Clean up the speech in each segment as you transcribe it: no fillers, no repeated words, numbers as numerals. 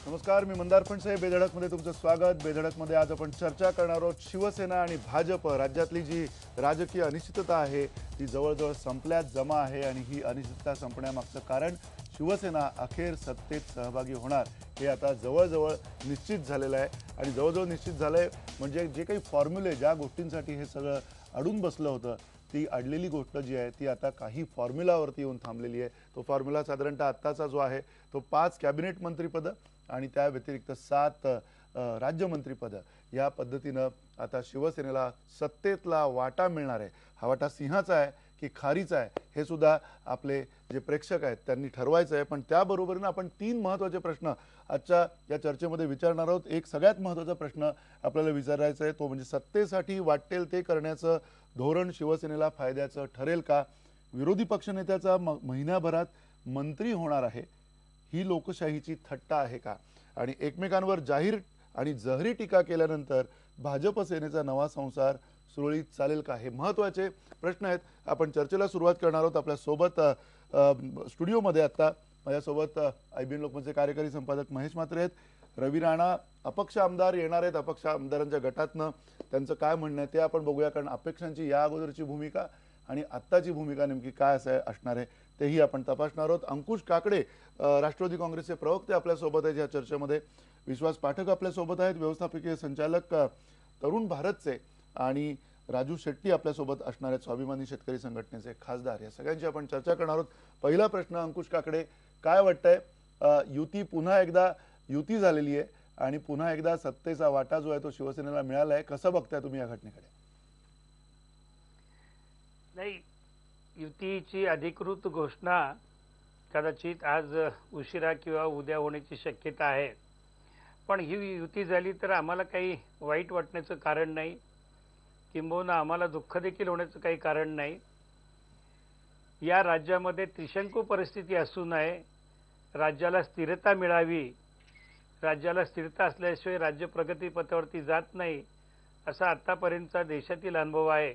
नमस्कार, मी मंदार फणसे. बेधडकमध्ये तुमचं स्वागत. बेधडकमध्ये आज आपण चर्चा करणार आहोत शिवसेना आणि भाजप राज्यातली जी राजकीय अनिश्चितता आहे ती जवळजवळ संपल्यात जमा आहे आणि ही अनिश्चितता संपण्यामागचं कारण शिवसेना अखेर सत्तेत सहभागी होणार हे आता जवळजवळ निश्चित झालेलं आहे. आणि जवळजवळ निश्चित झालंय म्हणजे जे काही फॉर्म्युले ज्या गोष्टींसाठी हे सगळं अडून बसलं होतं ती अडलेली गोष्ट जी आहे ती आता काही फॉर्म्युलावरती येऊन थांबलेली आहे. तो फॉर्म्युला साधारणतः आत्ताचा जो आहे तो 5 कॅबिनेट मंत्रीपदं आणि त्या व्यतिरिक्त 7 राज्यमंत्रीपदं या पद्धतीनं आता शिवसेनेला सत्तेतला वाटा मिळणार आहे. हा वाटा सिंहाचा आहे की खारीचा आहे हे सुद्धा आपले जे प्रेक्षक आहेत त्यांनी ठरवायचं आहे. पण त्याबरोबरीनं आपण 3 महत्त्वाचे प्रश्न आजच्या या चर्चेमध्ये विचारणार आहोत. एक सगळ्यात महत्त्वाचा प्रश्न आपल्याला विचारायचा आहे तो म्हणजे सत्तेसाठी वाटेल ते करण्याचं धोरण शिवसेनेला फायद्याचं ठरेल का? विरोधी पक्षनेत्याचा महिन्याभरात मंत्री होणार आहे ही लोकशाहीची थट्टा आहे का? आणि एकमेकांवर जाहीर आणि जहरी टीका केल्यानंतर भाजप सेनेचा नवा संसार सुरळीत चालेल का? हे महत्त्वाचे प्रश्न आहेत. आपण चर्चेला सुरुवात करणार आहोत. आपल्या सोबत स्टुडिओमध्ये आता माझ्यासोबत IBN लोकमतचे कार्यकारी संपादक महेश म्हात्रे आहेत. रवी राणा अपक्ष आमदार येणार आहेत. अपक्ष आमदारांच्या गटातनं त्यांचं काय म्हणणं आहे ते आपण बघूया, कारण अपेक्षांची या अगोदरची भूमिका आणि आत्ताची भूमिका नेमकी काय असणार आहे तेही आपण तपासणार आहोत. अंकुश काकडे राष्ट्रवादी काँग्रेसचे प्रवक्ते आपल्यासोबत आहेत या चर्चेमध्ये. विश्वास पाठक आपल्यासोबत आहेत, व्यवस्थापकीय संचालक तरुण भारतचे. आणि राजू शेट्टी आपल्यासोबत असणार आहेत, स्वाभिमानी शेतकरी संघटनेचे खासदार. या सगळ्यांची आपण चर्चा करणार आहोत. पहिला प्रश्न अंकुश काकडे, काय वाटतंय युती पुन्हा एकदा युती झालेली आहे आणि पुन्हा एकदा सत्तेचा वाटा जो आहे तो शिवसेनेला मिळाला आहे, कसं बघताय तुम्ही या घटनेकडे? नाही, युतीची अधिकृत घोषणा कदाचित आज उशिरा किंवा उद्या होण्याची शक्यता आहे. पण ही युती झाली तर आम्हाला काही वाईट वाटण्याचं कारण नाही, किंबहुना आम्हाला दुःख देखील होण्याचं काही कारण नाही. या राज्यामध्ये त्रिशंकू परिस्थिती असू नये, राज्याला स्थिरता मिळावी. राज्याला स्थिरता असल्याशिवाय राज्य प्रगतीपथावरती जात नाही असा आतापर्यंतचा देशातील अनुभव आहे.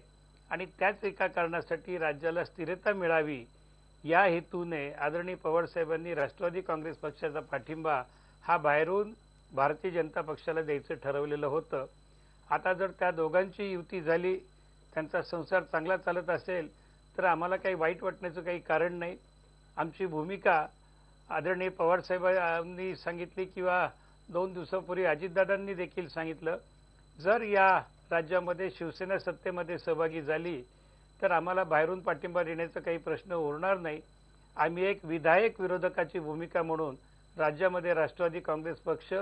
आणि त्याच एका कारणासाठी राज्याला स्थिरता मिळावी या हेतूने आदरणीय पवारसाहेबांनी राष्ट्रवादी काँग्रेस पक्षाचा पाठिंबा हा बाहेरून भारतीय जनता पक्षाला द्यायचं ठरवलेलं होतं. आता जर त्या दोघांची युती झाली, त्यांचा संसार चांगला चालत असेल तर आम्हाला काही वाईट वाटण्याचं काही कारण नाही. आमची भूमिका आदरणीय पवारसाहेबांनी सांगितली किंवा 2 दिवसापूर्वी अजितदादांनी देखील सांगितलं, जर या राज्यामध्ये शिवसेना सत्तेमध्ये सहभागी झाली तर आम्हाला बाहेरून पाठिंबा देण्याचा काही प्रश्न उरणार नाही. आम्ही एक विधायक विरोधकाची भूमिका म्हणून राज्यामध्ये राष्ट्रवादी काँग्रेस पक्ष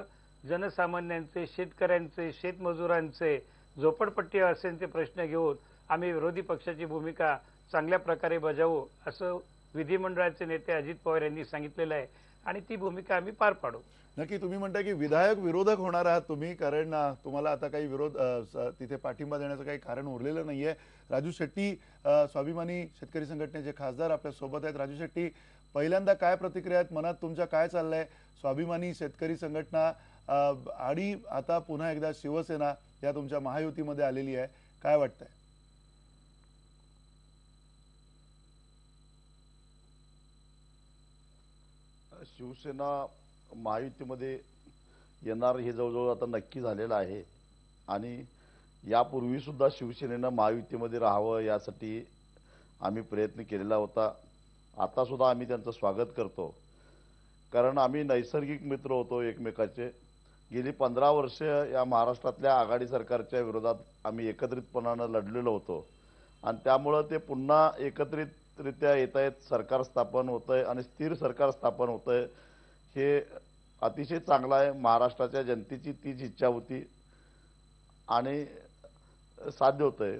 जनसामान्यांचे, शेतकऱ्यांचे, शेतमजुरांचे, झोपडपट्टीवासीयांचे प्रश्न घेऊन आम्ही विरोधी पक्षाची भूमिका चांगल्या प्रकारे बजावू असं विधिमंडळाचे नेते अजित पवार यांनी सांगितलेलं आहे आणि ती भूमिका आम्ही पार पाडू. नक्की. तुम्ही म्हणताय की विधायक विरोधक होणार आहात तुम्ही, कारण तुम्हाला आता काही विरोध तिथे पाठिंबा देण्याचं काही कारण उरलेलं नाहीये. राजू शेट्टी स्वाभिमानी शेतकरी संघटनेचे खासदार आपल्या सोबत आहेत. राजू शेट्टी, पहिल्यांदा काय प्रतिक्रिया आहेत, मनात तुमच्या काय चाललंय? स्वाभिमानी शेतकरी संघटना आणि आता पुन्हा एकदा शिवसेना या तुमच्या महायुतीमध्ये आलेली आहे, काय वाटतंय? शिवसेना महायुतीमध्ये येणार हे जवळजवळ आता नक्की झालेलं आहे. आणि यापूर्वी सुद्धा शिवसेनेनं महायुतीमध्ये राहावं यासाठी आम्ही प्रयत्न केलेला होता. आता सुद्धा आम्ही त्यांचं स्वागत करतो, कारण आम्ही नैसर्गिक मित्र होतो एकमेकाचे. गेली 15 वर्ष या महाराष्ट्रातल्या आघाडी सरकारच्या विरोधात आम्ही एकत्रितपणानं लढलेलो होतो आणि त्यामुळं ते पुन्हा एकत्रितरित्या येत आहेत, सरकार स्थापन होतंय आणि स्थिर सरकार स्थापन होतंय हे अतिशय चांगलं आहे. महाराष्ट्राच्या जनतेची तीच इच्छा होती आणि साध्य होतंय.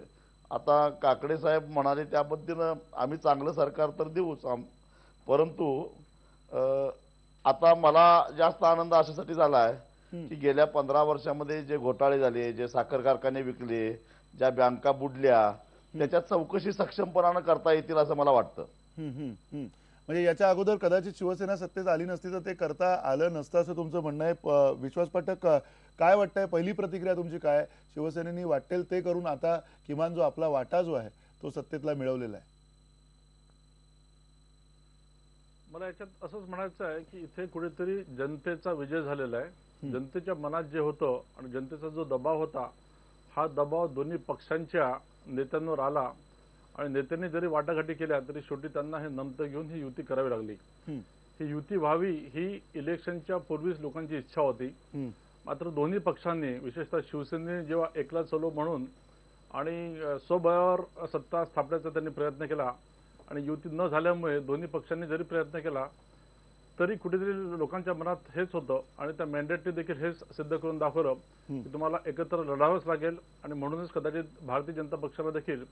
आता काकडे साहेब म्हणाले त्या पद्धतीनं आम्ही चांगलं सरकार तर देऊच, परंतु आता मला जास्त आनंद अशासाठी झाला आहे की गेल्या 15 वर्षामध्ये जे घोटाळे झाले, जे साखर कारखाने विकले, ज्या बँका बुडल्या, त्याच्यात चौकशी सक्षमपणानं करता येतील असं मला वाटतं. म्हणजे याच्या अगोदर कदाचित शिवसेना सत्तेत आली नसती तर ते करता आलं नसतं असं तुमचं म्हणणं आहे. विश्वास पाठक, काय वाटतंय, पहिली प्रतिक्रिया तुमची काय? शिवसेनेनी वाटेल ते करून आता किमान जो आपला वाटा जो आहे तो सत्तेतला मिळवलेला आहे. मला याच्यात असंच म्हणायचं आहे की इथे कुठेतरी जनतेचा विजय झालेला आहे. जनतेच्या मनात जे होतं आणि जनतेचा जो दबाव होता, हा दबाव दोन्ही पक्षांच्या नेत्यांवर आला आणि नेत्यांनी जरी वाटाघाटी केल्या तरी शेवटी त्यांना हे नमतं घेऊन ही युती करावी लागली. ही युती व्हावी ही इलेक्शनच्या पूर्वीच लोकांची इच्छा होती. मात्र दोन्ही पक्षांनी, विशेषतः शिवसेनेने जेव्हा एकला चलो म्हणून आणि स्वबळावर सत्ता स्थापण्याचा त्यांनी प्रयत्न केला आणि युती न झाल्यामुळे दोन्ही पक्षांनी जरी प्रयत्न केला तरी कुठेतरी लोकांच्या मनात हेच होतं आणि त्या मॅन्डेटने देखील हेच सिद्ध करून दाखवलं की तुम्हाला एकत्र लढावंच लागेल. आणि म्हणूनच कदाचित भारतीय जनता पक्षाला देखील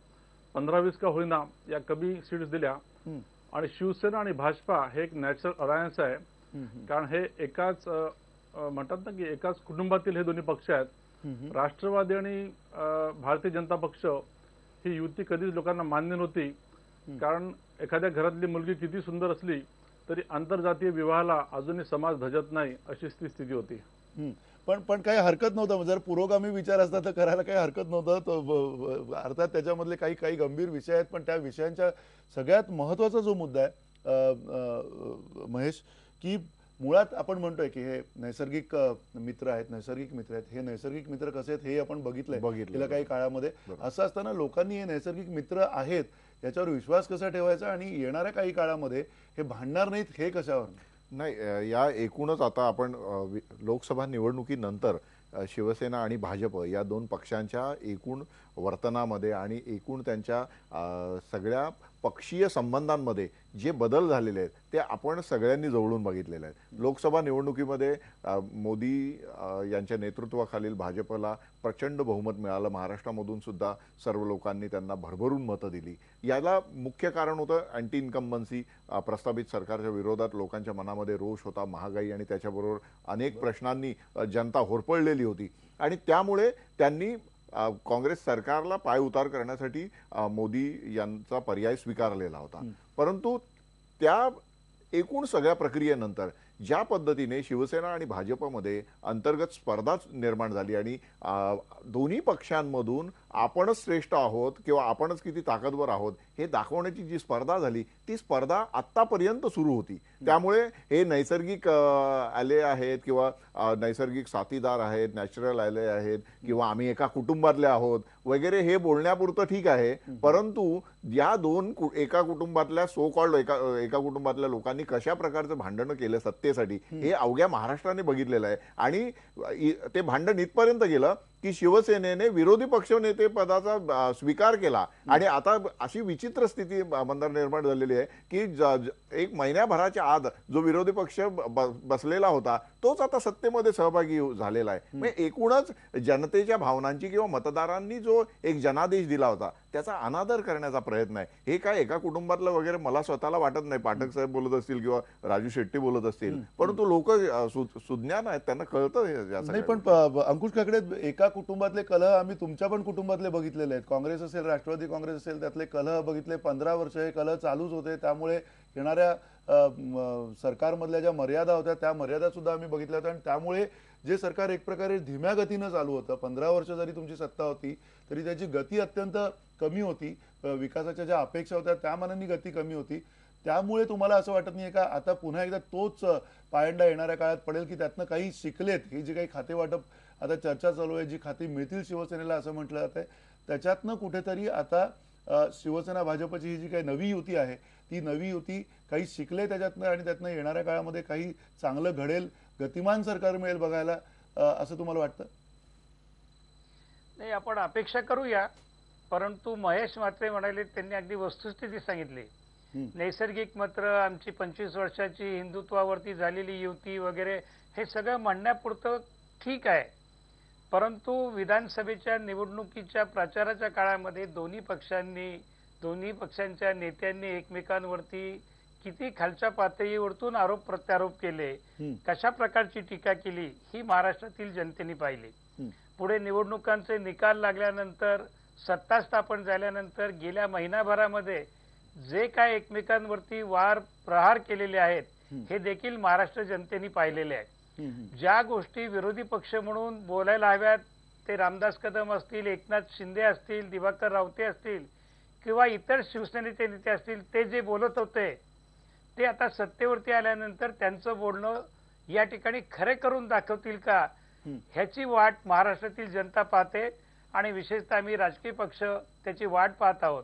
15-20 का होईना या कमी सीट्स दिल्या. आणि शिवसेना आणि भाजपा हे एक नॅचरल अलायन्स आहे, कारण हे एकाच म्हणतात ना की एकाच कुटुंबातील हे दोन्ही पक्ष आहेत. राष्ट्रवादी आणि भारतीय जनता पक्ष ही युती कधीच लोकांना मान्य नव्हती, कारण एखाद्या घरातली मुलगी किती सुंदर असली तरी आंतरजातीय विवाहाला अजूनही समाज धजत नाही, अशी स्थिती होती. पण काही हरकत नव्हतं, जर पुरोगामी विचार असता तर करायला काही हरकत नव्हतं. अर्थात त्याच्यामधले काही गंभीर विषय आहेत, पण त्या विषयांच्या सगळ्यात महत्वाचा जो मुद्दा आहे महेश, की मुळात आपण म्हणतोय की हे नैसर्गिक मित्र आहेत, हे नैसर्गिक मित्र कसे आहेत हे आपण बघितलंय गेल्या काही काळामध्ये. असं असताना लोकांनी हे नैसर्गिक मित्र आहेत याच्यावर विश्वास कसा ठेवायचा आणि येणाऱ्या काही काळामध्ये हे भांडणार नाहीत हे कशावर? नाही, या एकूणच आता आपण लोकसभा निवडणुकीनंतर शिवसेना आणि भाजप या दोन पक्षांच्या एकूण वर्तनामध्ये आणि एकूण त्यांच्या सगळ्या पक्षीय संबंधांमध्ये जे बदल झालेले आहेत ते आपण सगळ्यांनी जवळून बघितलेले आहेत. लोकसभा निवडणुकीमध्ये मोदी यांच्या नेतृत्वाखालील भाजपला प्रचंड बहुमत मिळालं. महाराष्ट्रामधून सुद्धा सर्व लोकांनी त्यांना भरभरून मतं दिली. याला मुख्य कारण होतं अँटी इन्कम्बन्सी. प्रस्तावित सरकारच्या विरोधात लोकांच्या मनामध्ये रोष होता, महागाई आणि त्याच्याबरोबर अनेक प्रश्नांनी जनता होरपळलेली होती आणि त्यामुळे त्यांनी काँग्रेस सरकारला पायउतार करण्यासाठी मोदी यांचा पर्याय स्वीकारलेला होता. परंतु त्या एकूण सगळ्या प्रक्रियेनंतर ज्या पद्धतीने शिवसेना आणि भाजपमध्ये अंतर्गत स्पर्धा निर्माण झाली आणि दोन्ही पक्षांमधून आपणच श्रेष्ठ आहोत किंवा आपणच किती ताकदवर आहोत हे दाखवण्याची जी स्पर्धा झाली ती स्पर्धा आत्तापर्यंत सुरू होती. त्यामुळे हे नैसर्गिक आले आहेत किंवा नैसर्गिक साथीदार आहेत, नॅचरल आले आहेत किंवा आम्ही एका कुटुंबातले आहोत वगैरे हे बोलण्यापुरतं ठीक आहे. परंतु या दोन एका कुटुंबातल्या सो कॉल्ड एका कुटुंबातल्या लोकांनी कशा प्रकारचं भांडणं केलं सत्तेसाठी हे अवघ्या महाराष्ट्राने बघितलेलं आहे. आणि ते भांडण इथपर्यंत गेलं की शिवसेनेने विरोधी पक्षनेते पदाचा स्वीकार केला आणि आता अशी विचित्र स्थिती मंदार निर्माण झालेली आहे की एक महिन्याभराच्या आत जो विरोधी पक्ष बसलेला होता तोच आता सत्तेमध्ये सहभागी झालेला आहे. म्हणजे एकूणच जनतेच्या भावनांची किंवा मतदारांनी जो एक जनादेश दिला होता त्याचा अनादर करण्याचा प्रयत्न आहे. हे काय एका कुटुंबातलं वगैरे मला स्वतःला वाटत नाही. पाठक साहेब बोलत असतील किंवा राजू शेट्टी बोलत असतील, परंतु लोक सुज्ञान आहेत, त्यांना कळतं. नाही, पण अंकुश काकडे, एका कुटुंबातले कलह आम्ही तुमच्या पण कुटुंबातले बघितलेले आहेत. काँग्रेस असेल, राष्ट्रवादी काँग्रेस असेल, त्यातले कलह बघितले. 15 वर्ष हे कलह चालूच होते. त्यामुळे येणाऱ्या सरकारमधल्या ज्या मर्यादा होत्या त्या मर्यादा सुद्धा आम्ही बघितल्या होत्या आणि त्यामुळे जे सरकार एक प्रकारे धीम्या गतीनं चालू होतं, 15 वर्ष जरी तुमची सत्ता होती तरी त्याची गती अत्यंत कमी होती. विकासाच्या ज्या अपेक्षा होत्या त्या मानाने गती कमी होती. त्यामुळे तुम्हाला असं वाटत नाहीये का आता पुन्हा एकदा तोच पायंडा येणाऱ्या काळात पडेल की त्यातनं काही शिकलेत? ही जी काही खाते वाटप आता चर्चा चालू आहे, जी खाती मिळतील शिवसेनेला असं म्हटलं जातंय, त्याच्यातनं कुठेतरी आता शिवसेना भाजपची ही जी काही नवी युती आहे ती नवी युती काही शिकले त्याच्यातनं आणि त्यातनं येणाऱ्या काळामध्ये काही चांगलं घडेल, गतिमान सरकार मिळेल बघायला, असं तुम्हाला वाटतं? नाही, आपण अपेक्षा करूया. परंतु महेश म्हात्रे म्हणाले, त्यांनी अगदी वस्तुस्थिती सांगितली. नैसर्गिक मात्र आमची 25 वर्षाची हिंदुत्वावरती झालेली युती वगैरे हे सगळं म्हणण्यापुरतं ठीक आहे. परंतु विधानसभेच्या निवडणुकीच्या प्रचाराच्या काळामध्ये दोन्ही पक्षांच्या नेत्यांनी एकमेकांवरती किती खालच्या पातळीवरतून आरोप प्रत्यारोप केले, कशा प्रकारची टीका केली ही महाराष्ट्रातील जनतेने पाहिली. पुढे निवडणुकांचे निकाल लागल्यानंतर, सत्ता स्थापन झाल्यानंतर गेल्या महिनाभरामध्ये जे काय एकमेकांवरती वार प्रहार केलेले आहेत हे देखील महाराष्ट्र जनतेने पाहिलेले आहे. ज्या गोष्टी विरोधी पक्ष म्हणून बोलायला हव्यात ते रामदास कदम असतील, एकनाथ शिंदे असतील, दिवाकर रावते असतील किंवा इतर शिवसेनेचे नेते असतील, ते जे बोलत होते ते आता सत्तेवरती आल्यानंतर त्यांचं बोलणं या ठिकाणी खरे करून दाखवतील का ह्याची वाट महाराष्ट्रातील जनता पाहते आणि विशेषतः आम्ही राजकीय पक्ष त्याची वाट पाहत आहोत.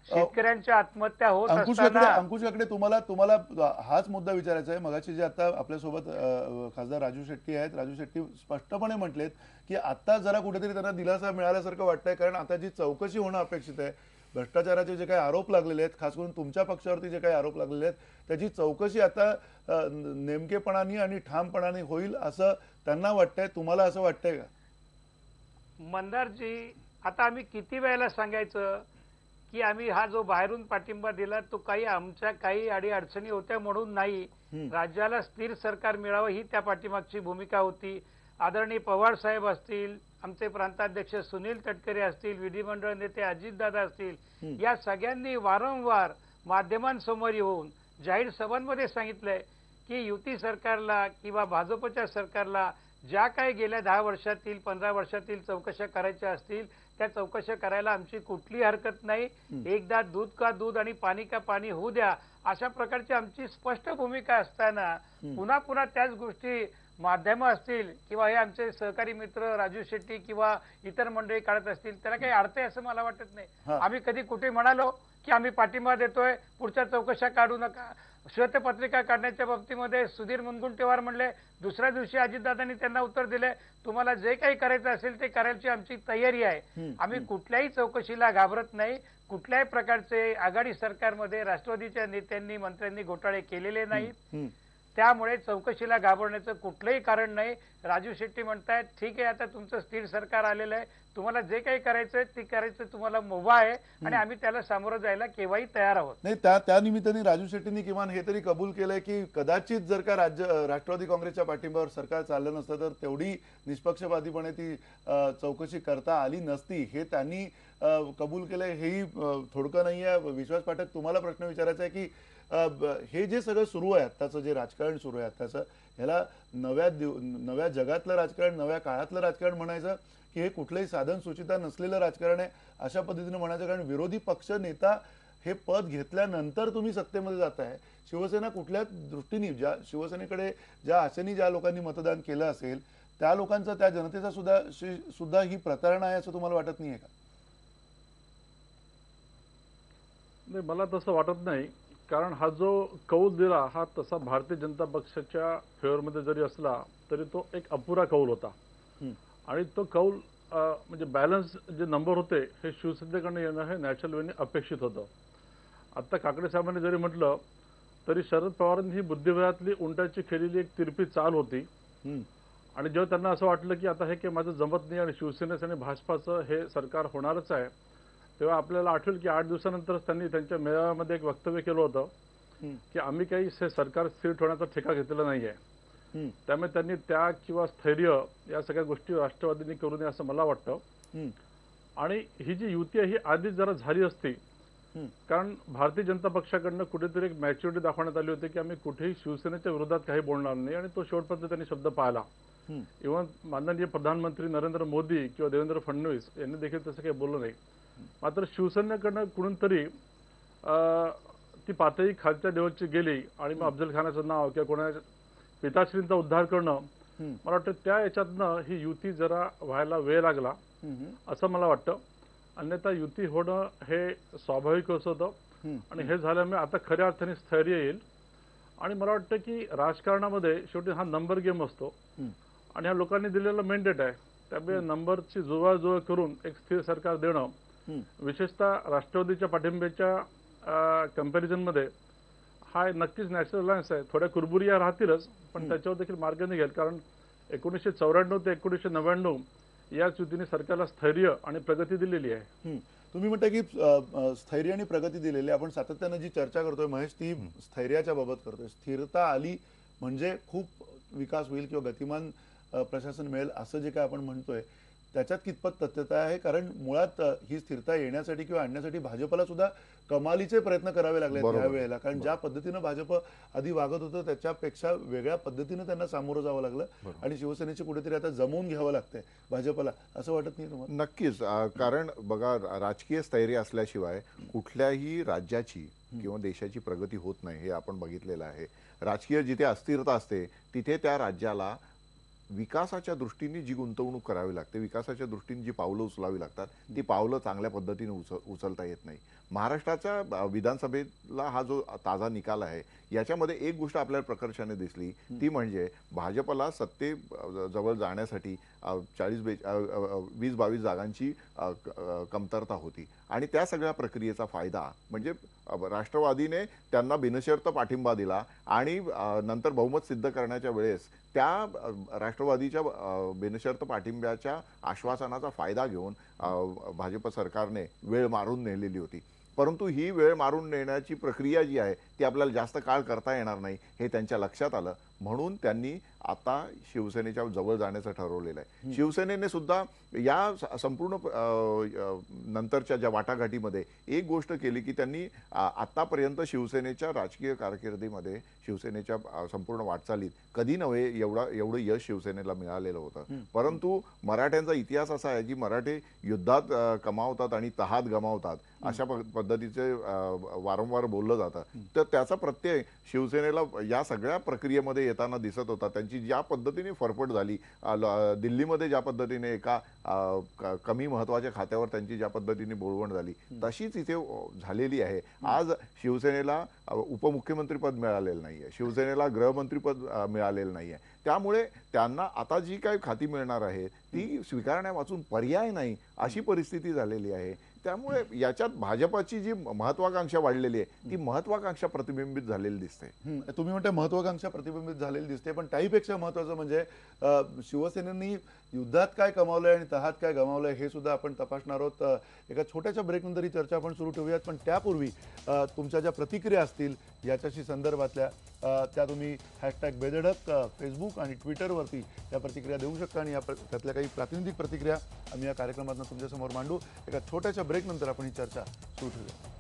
शेतकऱ्यांच्या आत्महत्या होत असताना अंकुश लकडे तुम्हाला हाच मुद्दा विचारायचा आहे. मगाशी जे आता आपल्यासोबत खासदार राजू शेट्टी आहेत, राजू शेट्टी स्पष्टपणे म्हटलेत की आता जरा कुठेतरी त्यांना दिलासा मिळाल्यासारखं वाटतंय, कारण आता जी चौकशी होणं अपेक्षित आहे, भ्रष्टाचाराचे जे काही आरोप लागलेले आहेत, खास करून तुमच्या पक्षावरती जे काही आरोप लागलेले आहेत, त्याची चौकशी आता नेमकेपणाने आणि ठामपणाने होईल असं त्यांना वाटतंय. तुम्हाला असं वाटतंय का? मंदारजी, आता आम्ही किती वेळेला सांगायचं की आम्ही हा जो बाहेरून पाठिंबा दिला तो आमच्या काही अडीअडचणी होत्या म्हणून नाही, राज्याला स्थिर सरकार मिळावं ही त्या पाठीमागची भूमिका होती. आदरणीय पवार साहेब असतील, आमचे प्रांताध्यक्ष सुनील तटकरे असतील, विधिमंडळ नेते अजितदादा असतील, या सगळ्यांनी वारंवार माध्यमांसमोर येऊन जाहीर सभांमध्ये सांगितलंय की युती सरकारला किंवा भाजपच्या सरकारला ज्या काही गेल्या 10 वर्षातील 15 वर्षातील चौकशा करायच्या असतील त्या चौकशा करायला आमची कुठली हरकत नाही. एकदा दूध का दूध आणि पाणी का पाणी होऊ द्या, अशा प्रकारची आमची स्पष्ट भूमिका असताना पुन्हा पुन्हा त्याच गोष्टी माध्यम असतील किंवा हे आमचे सहकारी मित्र राजू शेट्टी किंवा इतर मंडळी काढत असतील, त्याला काही अर्थ आहे असं मला वाटत नाही. आम्ही कधी कुठे म्हणालो की आम्ही पाठिंबा देतोय, पुढच्या चौकशा काढू नका. श्वेतपत्रिका काढण्याच्या बाबतीमध्ये सुधीर मुनगंटीवार म्हणले, दुसऱ्या दिवशी अजितदादांनी त्यांना उत्तर दिले, तुम्हाला जे काही करायचं असेल ते करायची आमची तयारी आहे. आम्ही कुठल्याही चौकशीला घाबरत नाही. कुठल्याही प्रकारचे आघाडी सरकारमध्ये राष्ट्रवादीच्या नेत्यांनी मंत्र्यांनी घोटाळे केलेले नाहीत, त्यामुळे चौकशीला घाबरण्याचं कुठलंही कारण नाही. राजू शेट्टी म्हणतायत ठीक आहे, आता तुमचं स्थिर सरकार आलेलं आहे, तुम्हाला जे काही करायचंय ते करायचं तुम्हाला मुभा आहे आणि आम्ही त्याला सामोरं जायला केव्हाही तयार आहोत. नाही, त्या निमित्ताने राजू शेट्टींनी किमान हे तरी कबूल केलंय की कदाचित जर का राष्ट्रवादी काँग्रेसच्या पाठिंब्यावर सरकार चाललं नसतं तर तेवढी निष्पक्षपातीपणे ती चौकशी करता आली नसती, हे त्यांनी कबूल केलंय. हेही थोडकं नाहीये. विश्वास पाठक, तुम्हाला प्रश्न विचारायचा आहे की हे जे सगळं सुरू आहे, आत्ताचं जे राजकारण सुरू आहे आत्ताचं, ह्याला नव्या जगातलं राजकारण, नव्या काळातलं राजकारण म्हणायचं की हे कुठलंही साधन सुचिता नसलेलं राजकारण आहे अशा पद्धतीने म्हणायचं? कारण विरोधी पक्ष नेता हे पद घेतल्यानंतर तुम्ही सत्तेमध्ये जाताय. शिवसेना कुठल्या दृष्टीने, ज्या शिवसेनेकडे ज्या आशेने ज्या लोकांनी मतदान केलं असेल त्या लोकांचा, त्या जनतेचा सुद्धा ही प्रतारणा आहे असं तुम्हाला वाटत नाहीये का? नाही, मला तसं वाटत नाही. कारण हा जो कौल दिला हा तसा भारतीय जनता पक्षाच्या फेवरमध्ये जरी असला तरी तो एक अपुरा कौल होता. आणि तो कौल म्हणजे बॅलन्स जे नंबर होते हे शिवसेनेकडनं येणं हे नॅचरल वेने अपेक्षित होतं. आता काकडे साहेबांनी जरी म्हटलं तरी शरद पवारांनी ही बुद्धिबळातली उंटाची केलेली एक तिरपी चाल होती. आणि जेव्हा त्यांना असं वाटलं की आता हे काही माझं जमत नाही आणि शिवसेनेचं आणि भाजपाचं हे सरकार होणारच आहे, तेव्हा आपल्याला आठवेल की 8 दिवसानंतरच त्यांनी त्यांच्या मेळाव्यामध्ये एक वक्तव्य केलं होतं की आम्ही काही सरकार स्थिर ठेवण्याचा ठेका घेतलेला नाहीये. त्यामुळे त्यांनी त्याग किंवा स्थैर्य या सगळ्या गोष्टी राष्ट्रवादींनी करू नये असं मला वाटतं. आणि ही जी युती आहे ही आधीच जरा झाली असती, कारण भारतीय जनता पक्षाकडनं कुठेतरी एक मॅच्युरिटी दाखवण्यात आली होती की आम्ही कुठेही शिवसेनेच्या विरोधात काही बोलणार नाही, आणि तो शेवटपर्यंत त्यांनी शब्द पाळला. इव्हन माननीय प्रधानमंत्री नरेंद्र मोदी किंवा देवेंद्र फडणवीस यांनी देखील तसं काही बोललं नाही. मात्र शिवसेनेकडनं कुठून तरी ती पातळी खालच्या लेवलची गेली आणि मग अफजल खानाचं नाव किंवा कोणाच्या पिताश्रींचा उद्धार करणं, मला वाटतं त्या याच्यातनं ही युती जरा व्हायला वेळ लागला असं मला वाटतं. अन्यथा युती होणं हे स्वाभाविकच होतं आणि हे झाल्यामुळे आता खऱ्या अर्थाने स्थैर्य येईल. आणि मला वाटतं की राजकारणामध्ये शेवटी हा नंबर गेम असतो आणि ह्या लोकांनी दिलेला मेंडेट आहे, त्यामुळे नंबरची जुळवाजुळव करून एक स्थिर सरकार देणं, विशेषतः राष्ट्रवादीच्या पाठिंब्याच्या कंपॅरिझनमध्ये हा नक्कीच नॅशनल अलायन्स आहे. थोड्या कुरबुरी या राहतीलच, पण त्याच्यावर देखील मार्ग निघेल. कारण 1994 ते 1999 याच युतीने सरकारला स्थैर्य आणि प्रगती दिलेली आहे. तुम्ही म्हणता की स्थैर्य आणि प्रगती दिलेली, आपण सातत्यानं जी चर्चा करतोय महेश ती स्थैर्याच्या बाबत करतोय. स्थिरता आली म्हणजे खूप विकास होईल किंवा गतिमान प्रशासन मिळेल असं जे काय आपण म्हणतोय त्याच्यात कितपत तथ्यता आहे? कारण मुळात ही स्थिरता येण्यासाठी किंवा आणण्यासाठी भाजपला सुद्धा कमालीचे प्रयत्न करावे लागले त्यावेळेला. कारण ज्या पद्धतीनं भाजप आधी वागत होतं त्याच्यापेक्षा वेगळ्या पद्धतीनं त्यांना सामोरं जावं लागलं आणि शिवसेनेची कुठेतरी आता जमवून घ्यावं लागतंय भाजपला, असं वाटत नाही तुम्हाला? नक्कीच. कारण बघा, राजकीय स्थैर्य असल्याशिवाय कुठल्याही राज्याची किंवा देशाची प्रगती होत नाही हे आपण बघितलेलं आहे. राजकीय जिथे अस्थिरता असते तिथे त्या राज्याला विकासाच्या दृष्टीने जी गुंतवणूक करावी लागते, विकासाच्या दृष्टीने जी पावलं उचलावी लागतात ती पावलं चांगल्या पद्धतीने उचलता येत नाही. महाराष्ट्राच्या विधानसभेला हा जो ताजा निकाल आहे याच्यामध्ये एक गोष्ट आपल्याला प्रकर्षाने दिसली, ती म्हणजे भाजपला जवळ जाण्यासाठी 20-22 जागांची कमतरता होती आणि त्या सगळ्या प्रक्रियेचा फायदा म्हणजे राष्ट्रवादीने त्यांना बिनशर्त पाठिंबा दिला आणि नंतर बहुमत सिद्ध करण्याच्या वेळेस त्या राष्ट्रवादीच्या बिनशर्त पाठिंब्याच्या आश्वासनाचा फायदा घेऊन भाजप सरकारने वेळ मारून नेलेली होती. परंतु ही वेळ मारून नेण्याची प्रक्रिया जी आहे ती आपल्याला जास्त काळ करता येणार नाही हे त्यांच्या लक्षात आलं, म्हणून त्यांनी आता शिवसेनेच्या जवळ जाण्याचं ठरवलेलं आहे. शिवसेनेने सुद्धा या संपूर्ण नंतरच्या ज्या वाटाघाटीमध्ये एक गोष्ट केली की त्यांनी आतापर्यंत शिवसेनेच्या राजकीय कारकिर्दीमध्ये शिवसेनेच्या संपूर्ण वाटचालीत कधी नव्हे एवढं यश शिवसेनेला मिळालेलं होतं. परंतु मराठ्यांचा इतिहास असा आहे की मराठे युद्धात कमावतात आणि तहात गमावतात अशा पद्धतीचे वारंवार बोललं जातं. तर त्याचा प्रत्यय शिवसेनेला या सगळ्या प्रक्रियेमध्ये येताना दिसत होता. त्यांची ज्या पद्धतीने फरफट झाली दिल्लीमध्ये, ज्या पद्धतीने एका कमी महत्वाच्या खात्यावर त्यांची ज्या पद्धतीने बोलवण झाली तशीच इथे झालेली आहे. आज शिवसेनेला उपमुख्यमंत्रीपद मिळालेलं नाहीये, शिवसेनेला गृहमंत्रीपद मिळालेलं नाहीये. त्यामुळे त्यांना आता जी काही खाती मिळणार आहे ती स्वीकारण्यावाचून पर्याय नाही अशी परिस्थिती झालेली आहे. त्यामुळे याच्यात भाजपाची जी महत्वाकांक्षा वाढलेली आहे ती महत्वाकांक्षा प्रतिबिंबित झालेली दिसते. तुम्ही म्हणता महत्वाकांक्षा प्रतिबिंबित झालेली दिसते, पण त्याहीपेक्षा महत्वाचं म्हणजे शिवसेनेनी युद्धात काय कमावलंय आणि तहात काय गमावलंय हे सुद्धा आपण तपासणार आहोत. एका छोट्याशा ब्रेकनंतर ही चर्चा आपण सुरू ठेवूयात, पण त्यापूर्वी तुमच्या ज्या प्रतिक्रिया असतील याच्याशी संदर्भातल्या त्या तुम्ही #बेधडक फेसबुक आणि ट्विटरवरती त्या प्रतिक्रिया देऊ शकता आणि त्यातल्या काही प्रातिनिधिक प्रतिक्रिया आम्ही या कार्यक्रमातून तुमच्यासमोर मांडू. एका छोट्याशा ब्रेकनंतर आपण ही चर्चा सुरू ठेवूया.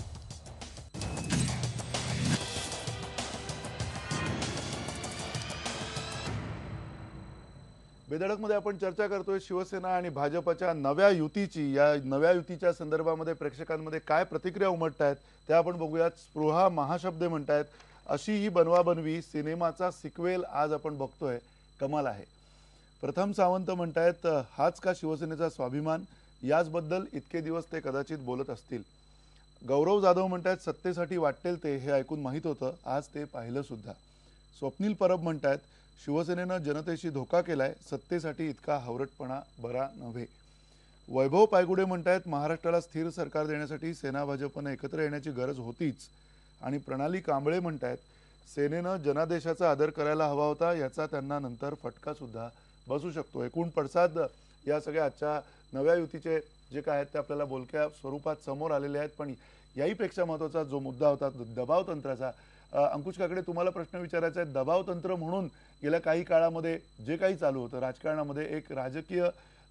बेधडकमध्ये आपण चर्चा करतोय शिवसेना आणि भाजपच्या नव्या युतीची. या नव्या युतीच्या संदर्भामध्ये प्रेक्षकांमध्ये काय प्रतिक्रिया उमटतायत त्या आपण बघूयात. स्पृहा महाशब्द म्हणतायत, अशी ही बनवाबनवी सिनेमाचा सिक्वेल आज आपण बघतोय, कमाल आहे. प्रथम सावंत म्हणतायत, हाच का शिवसेनेचा स्वाभिमान, याचबद्दल इतके दिवस ते कदाचित बोलत असतील. गौरव जाधव म्हणतायत, सत्तेसाठी वाटेल ते हे ऐकून माहित होतं, आज ते पाहिलं सुद्धा. स्वप्नील परब म्हणतायत, शिवसेनेनं जनतेशी धोका केलाय, सत्तेसाठी इतका हावरटपणा बरा नव्हे. वैभव पायगुडे म्हणतायत, महाराष्ट्राला स्थिर सरकार देण्यासाठी सेना भाजपनं एकत्र येण्याची गरज होतीच. आणि प्रणाली कांबळे म्हणतायत, सेनेनं जनादेशाचा आदर करायला हवा होता, याचा त्यांना नंतर फटका सुद्धा बसू शकतो. एकूण पडसाद या सगळ्या आजच्या नव्या युतीचे जे काय आहेत ते आपल्याला बोलक्या स्वरूपात समोर आलेले आहेत. पण याहीपेक्षा महत्त्वाचा जो मुद्दा होता दबाव तंत्राचा, अंकुश काकडे तुम्हाला प्रश्न विचारायचा आहे. दबाव तंत्र म्हणून गेल्या काही काळामध्ये जे काही चालू होतं राजकारणामध्ये, एक राजकीय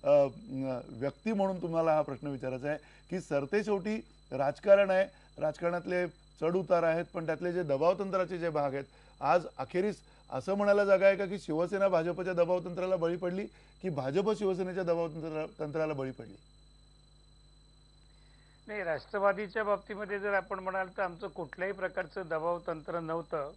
व्यक्ती म्हणून तुम्हाला हा प्रश्न विचारायचा आहे की सरते शेवटी राजकारण आहे, राजकारणातले चढ उतार आहेत, पण त्यातले जे दबाव तंत्राचे जे भाग आहेत, आज अखेरीस असं म्हणायला जागा आहे का की शिवसेना भाजपच्या दबाव तंत्राला बळी पडली की भाजप शिवसेनेच्या दबाव तंत्राला बळी पडली? नाही, राष्ट्रवादीच्या बाबतीमध्ये जर आपण म्हणाल तर आमचं कुठल्याही प्रकारचं दबाव तंत्र नव्हतं.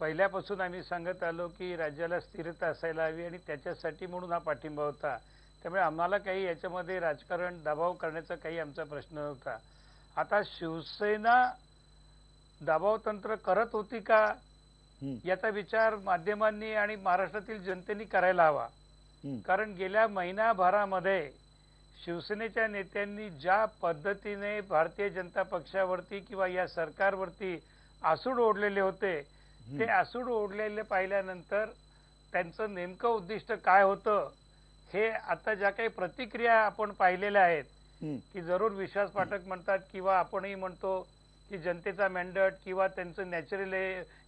पहिल्यापासून आम्ही सांगत आलो की राज्याला स्थिरता असायला हवी आणि त्याच्यासाठी म्हणून हा पाठिंबा होता. त्यामुळे आम्हाला काही याच्यामध्ये राजकारण दबाव करण्याचा काही आमचा प्रश्न नव्हता. आता शिवसेना दबाव तंत्र करत होती का याचा विचार माध्यमांनी आणि महाराष्ट्रातील जनतेने करायला हवा. कारण गेल्या महिनाभरामध्ये शिवसेनेच्या नेत्यांनी ज्या पद्धतीने भारतीय जनता पक्षावरती किंवा या सरकारवरती आसूड ओढलेले होते, ते आसूड ओढलेले पाहिल्यानंतर त्यांचं नेमकं उद्दिष्ट काय होतं हे आता ज्या काही प्रतिक्रिया आपण पाहिलेल्या आहेत की जरूर विश्वास पाठक म्हणतात किंवा आपणही म्हणतो की जनतेचा मॅन्डेट किंवा त्यांचं नॅचरल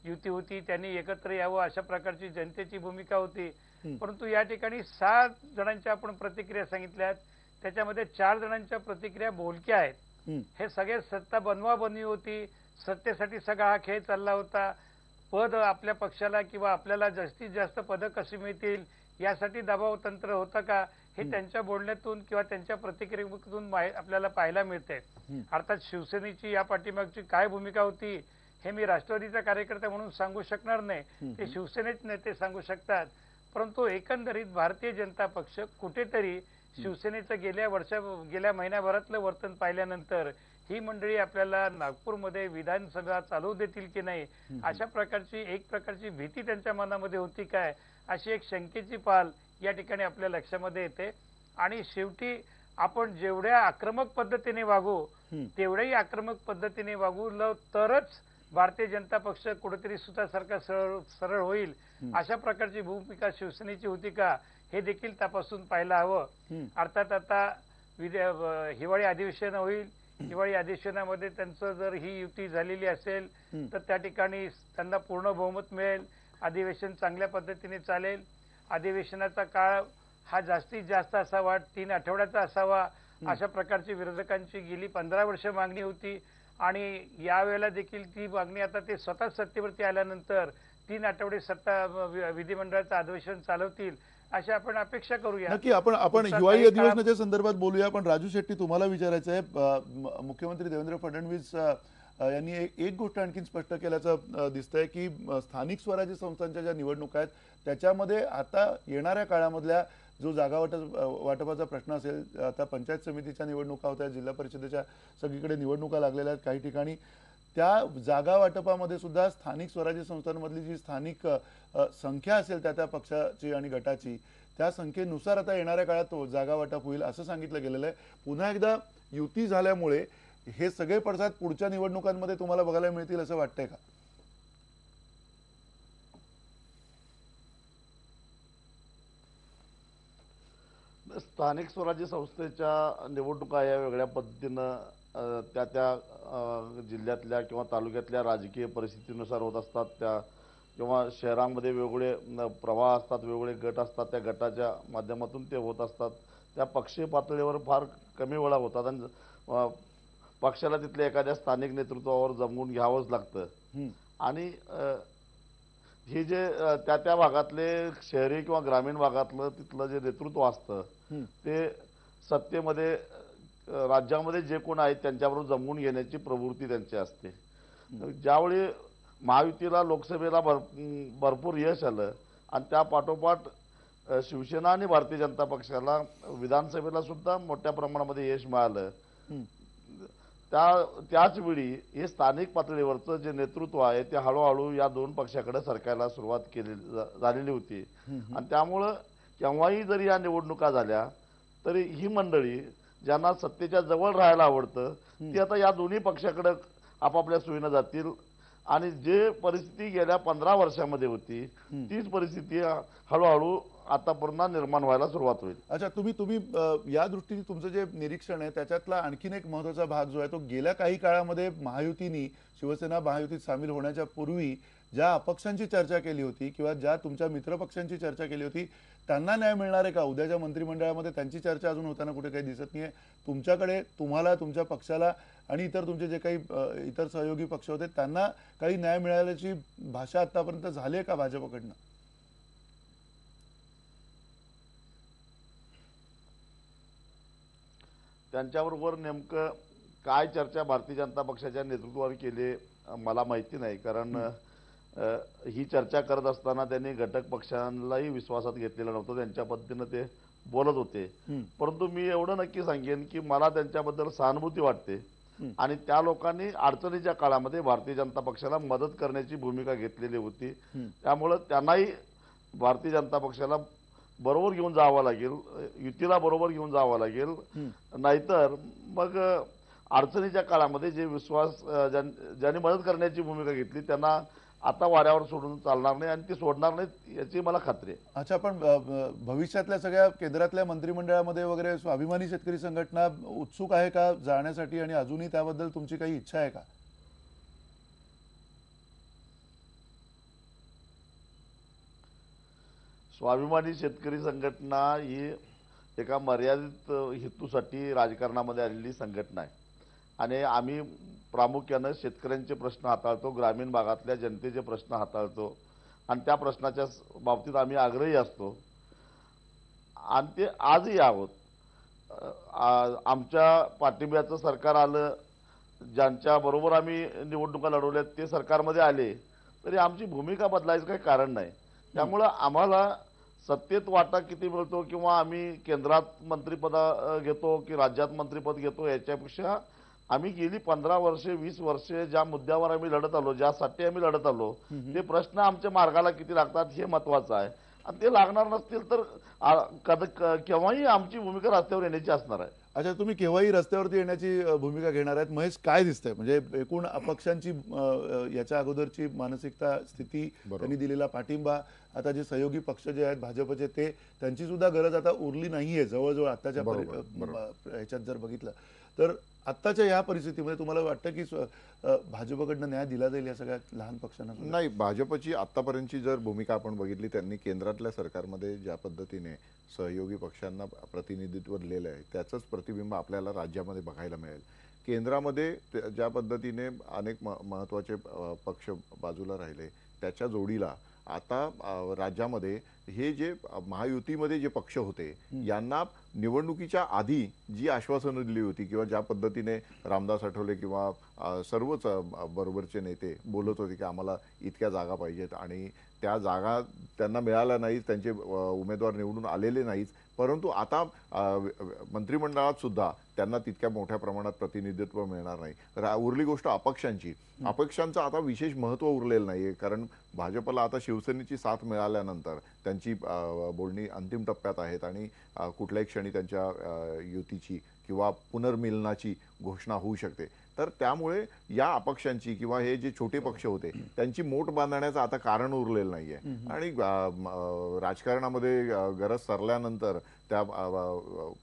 युती होती, त्यांनी एकत्र यावं अशा प्रकारची जनतेची भूमिका होती. परंतु या ठिकाणी 7 जणांच्या आपण प्रतिक्रिया सांगितल्यात, त्याच्यामध्ये 4 जणांच्या प्रतिक्रिया बोलक्या आहेत. हे सगळे सत्ता बनवाबनवी होती, सत्तेसाठी सगळा हा खेळ चालला होता. पद आपल्या पक्षाला किंवा आपल्याला जास्तीत जास्त पदं कशी मिळतील यासाठी दबाव तंत्र होतं का, हे त्यांच्या बोलण्यातून किंवा त्यांच्या प्रतिक्रियेतून आपल्याला पाहायला मिळते. अर्थात शिवसेनेची या पाठीमागची काय भूमिका होती हे मी राष्ट्रवादीचा कार्यकर्ता म्हणून सांगू शकणार नाही, ते शिवसेनेचे नेते सांगू शकतात. परंतु एकंदरीत भारतीय जनता पक्ष कुठेतरी शिवसेनेचं गेल्या महिन्याभरातलं वर्तन पाहिल्यानंतर ही मंडळी आपल्याला नागपूरमध्ये विधानसभा चालवू देतील की नाही, अशा प्रकारची एक प्रकारची भीती त्यांच्या मनामध्ये होती काय, अशी एक शंकेची पाल या ठिकाणी आपल्या लक्षामध्ये येते. आणि शेवटी आपण जेवढ्या आक्रमक पद्धतीने वागू तेवढ्याही आक्रमक पद्धतीने वागू तरच भारतीय जनता पक्ष कुठेतरी सुतासारखा सरळ होईल, अशा प्रकारची भूमिका शिवसेनेची होती का हे देखील तपासून पाहायला हवं. अर्थात आता हिवाळी अधिवेशन होईल, हिवाळी अधिवेशनामध्ये त्यांचं जर ही युती झालेली असेल तर त्या ठिकाणी त्यांना पूर्ण बहुमत मिळेल, अधिवेशन चांगल्या पद्धतीने चालेल. अधिवेशनाचा काळ हा जास्तीत जास्त असावा, 3 आठवड्याचा असावा, अशा प्रकारची विरोधकांची गेली 15 वर्ष मागणी होती. आणि यावेळेला देखील ती मागणी आता ते स्वतः सत्तेवरती आल्यानंतर 3 आठवडे विधिमंडळाचं अधिवेशन चालवतील अशी आपण अपेक्षा करूया. नक्की आपण हिवाळी अधिवेशनाच्या संदर्भात बोलूया. पण राजू शेट्टी, तुम्हाला विचारायचं आहे, मुख्यमंत्री देवेंद्र फडणवीस यांनी एक गोष्ट आणखी स्पष्ट केल्याचं दिसतंय की स्थानिक स्वराज्य संस्थांच्या ज्या निवडणुका आहेत त्याच्यामध्ये आता येणाऱ्या काळामधल्या जो जागा वाटपाचा प्रश्न असेल, आता पंचायत समितीच्या निवडणुका होत्या, जिल्हा परिषदेच्या सगळीकडे निवडणुका लागलेल्या आहेत काही ठिकाणी, त्या जागा वाटपामध्ये सुद्धा स्थानिक स्वराज्य संस्थांमधली जी स्थानिक संख्या असेल त्या पक्षाची आणि गटाची, त्या संख्येनुसार आता येणाऱ्या काळात जागा वाटप होईल असं सांगितलं गेलेलं आहे. पुन्हा एकदा युती झाल्यामुळे हे सगळे पडसाद पुढच्या निवडणुकांमध्ये तुम्हाला बघायला मिळतील असं वाटतंय का? स्थानिक स्वराज्य संस्थेच्या निवडणुका या वेगळ्या पद्धतीनं त्या जिल्ह्यातल्या किंवा तालुक्यातल्या राजकीय परिस्थितीनुसार होत असतात. त्या किंवा शहरांमध्ये वेगवेगळे प्रवाह असतात, वेगवेगळे गट असतात, त्या गटाच्या माध्यमातून ते होत असतात. त्या पक्षीय पातळीवर फार कमी वेळा होतात आणि पक्षाला तिथल्या एखाद्या स्थानिक नेतृत्वावर जमवून घ्यावंच लागतं. आणि हे जे त्या भागातले शहरी किंवा ग्रामीण भागातलं तिथलं जे नेतृत्व असतं ते सत्तेमध्ये राज्यामध्ये जे कोण आहेत त्यांच्याबरोबर जमवून घेण्याची प्रवृत्ती त्यांची असते. ज्यावेळी महायुतीला लोकसभेला भरपूर यश आलं आणि त्या पाठोपाठ शिवसेना आणि भारतीय जनता पक्षाला विधानसभेला सुद्धा मोठ्या प्रमाणामध्ये यश मिळालं, त्याच वेळी हे स्थानिक पातळीवरचं जे नेतृत्व आहे ते हळूहळू या दोन पक्षाकडे सरकायला सुरुवात झालेली होती. आणि त्यामुळं केव्हाही जरी या निवडणुका झाल्या तरी ही मंडळी ज्यांना सत्तेच्या जवळ राहायला आवडतं ती आता या दोन्ही पक्षाकडे आपापल्या सोयीनं जातील. आणि जे परिस्थिती गेल्या 15 वर्षामध्ये होती तीच परिस्थिती हळूहळू आता पुन्हा निर्माण व्हायला सुरुवात होईल. अच्छा, तुम्ही या दृष्टीने तुमचं जे निरीक्षण आहे त्याच्यातला आणखीन एक महत्त्वाचा भाग जो आहे तो गेल्या काही काळामध्ये महायुतीनी, शिवसेना महायुतीत सामील होण्याच्या पूर्वी ज्या अपक्षांची चर्चा केली होती किंवा ज्या तुमच्या मित्रपक्षांची चर्चा केली होती त्यांना न्याय मिळणार आहे का? उद्याच्या मंत्रिमंडळामध्ये त्यांची चर्चा अजून होताना कुठे काही दिसत नाहीये. तुमच्याकडे, तुम्हाला, तुमच्या पक्षाला आणि इतर तुमचे जे काही इतर सहयोगी पक्ष होते त्यांना काही न्याय मिळाल्याची भाषा आतापर्यंत झाली आहे का भाजपकडनं? त्यांच्याबरोबर नेमकं काय चर्चा भारतीय जनता पक्षाच्या नेतृत्वावर केली मला माहिती नाही. कारण ही चर्चा करत असताना त्यांनी घटक पक्षांनाही विश्वासात घेतलेलं नव्हतं, त्यांच्या पद्धतीनं ते बोलत होते. परंतु मी एवढं नक्की सांगेन की मला त्यांच्याबद्दल सहानुभूती वाटते आणि त्या लोकांनी अडचणीच्या काळामध्ये भारतीय जनता पक्षाला मदत करण्याची भूमिका घेतलेली होती. त्यामुळं त्यांनाही भारतीय जनता पक्षाला बरोबर घेऊन जावं लागेल, युतीला बरोबर घेऊन जावं लागेल. नाहीतर मग अडचणीच्या काळामध्ये जे विश्वास ज्यांनी मदत करण्याची भूमिका घेतली त्यांना आता वाऱ्यावर सोडून चालणार नाही आणि ती सोडणार नाहीत याची मला खात्री आहे. अच्छा, पण भविष्यातल्या सगळ्या केंद्रातल्या मंत्रिमंडळामध्ये वगैरे स्वाभिमानी शेतकरी संघटना उत्सुक आहे का जाण्यासाठी आणि अजूनही त्याबद्दल तुमची काही इच्छा आहे का? स्वाभिमानी शेतकरी संघटना ही एका मर्यादित हेतूसाठी राजकारणामध्ये आलेली संघटना आहे आणि आम्ही प्रामुख्यानं शेतकऱ्यांचे प्रश्न हाताळतो, ग्रामीण भागातल्या जनतेचे प्रश्न हाताळतो आणि त्या प्रश्नाच्या बाबतीत आम्ही आग्रही असतो आणि ते आजही आहोत. आमच्या पाठिंब्याचं सरकार आलं, ज्यांच्या बरोबर आम्ही निवडणुका लढवल्यात ते सरकारमध्ये आले तरी आमची भूमिका बदलायचं काही कारण नाही. त्यामुळं आम्हाला सत्तेत वाटा किती मिळतो किंवा आम्ही केंद्रात मंत्रिपद घेतो की राज्यात मंत्रिपद घेतो याच्यापेक्षा आम्ही गेली 15 वर्षे 20 वर्षे ज्या मुद्द्यावर आम्ही लढत आलो, ज्यासाठी आम्ही लढत आलो, ते प्रश्न आमच्या मार्गाला किती लागतात हे महत्वाचं आहे. आणि ते लागणार नसतील तर केव्हाही आमची भूमिका रस्त्यावर येण्याची असणार आहे. अच्छा, तुम्ही केव्हाही रस्त्यावरती येण्याची भूमिका घेणार आहेत. महेश, काय दिसतंय म्हणजे एकूण अपक्षांची याच्या अगोदरची मानसिकता, स्थिती, त्यांनी दिलेला पाठिंबा, आता जे सहयोगी पक्ष जे आहेत भाजपचे ते, त्यांची सुद्धा गरज आता उरली नाहीये जवळजवळ आताच्या ह्याच्यात जर बघितलं तर. आत्ताच्या या परिस्थितीमध्ये तुम्हाला वाटतं की भाजपकडनं न्याय दिला जाईल या सगळ्या लहान पक्षांना? नाही, भाजपची आतापर्यंतची जर भूमिका आपण बघितली, त्यांनी केंद्रातल्या सरकारमध्ये ज्या पद्धतीने सहयोगी पक्षांना प्रतिनिधित्व दिलेलं आहे त्याचंच प्रतिबिंब आपल्याला राज्यामध्ये बघायला मिळेल. केंद्रामध्ये ज्या पद्धतीने अनेक महत्त्वाचे पक्ष बाजूला राहिले त्याच्या जोडीला आता राज्यामध्ये हे जे महायुतीमध्ये जे पक्ष होते यांना निवडणुकीच्या आधी जी आश्वासनं दिली होती किंवा ज्या पद्धतीने रामदास आठवले किंवा सर्वच बरोबरचे नेते बोलत होते की आम्हाला इतक्या जागा पाहिजेत आणि त्या जागा त्यांना मिळाल्या नाहीत, त्यांचे उमेदवार निवडून आलेले नाहीत, परंतु आता मंत्रिमंडळात सुद्धा त्यांना तितक्या मोठ्या प्रमाणात प्रतिनिधित्व मिळणार नाही. उरली गोष्ट अपक्षांची. अपक्षांचं आता विशेष महत्त्व उरलेलं नाहीये, कारण भाजपला आता शिवसेनेची साथ मिळाल्यानंतर त्यांची बोलणी अंतिम टप्प्यात आहेत आणि कुठल्याही क्षणी त्यांच्या युतीची किंवा पुनर्मिलनाची घोषणा होऊ शकते. तर त्यामुळे या अपक्षांची किंवा हे जे छोटे पक्ष होते त्यांची मोठ बांधण्याचं आता कारण उरलेलं नाहीये आणि राजकारणामध्ये गरज सरल्यानंतर त्या